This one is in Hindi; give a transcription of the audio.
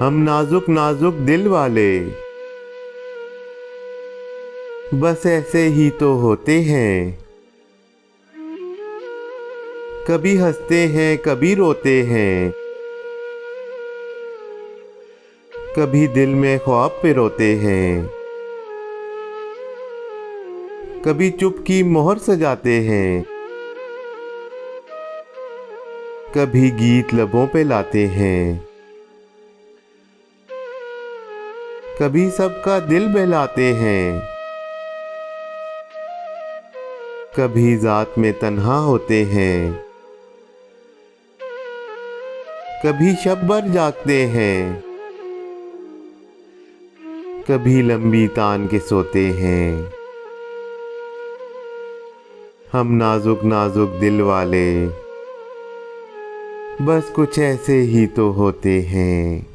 हम नाजुक नाजुक दिल वाले बस ऐसे ही तो होते हैं। कभी हंसते हैं कभी रोते हैं, कभी दिल में ख्वाब पिरोते हैं, कभी चुप की मोहर सजाते हैं, कभी गीत लबों पे लाते हैं, कभी सबका दिल बहलाते हैं, कभी जात में तन्हा होते हैं, कभी शब भर जागते हैं, कभी लंबी तान के सोते हैं। हम नाजुक नाजुक दिल वाले बस कुछ ऐसे ही तो होते हैं।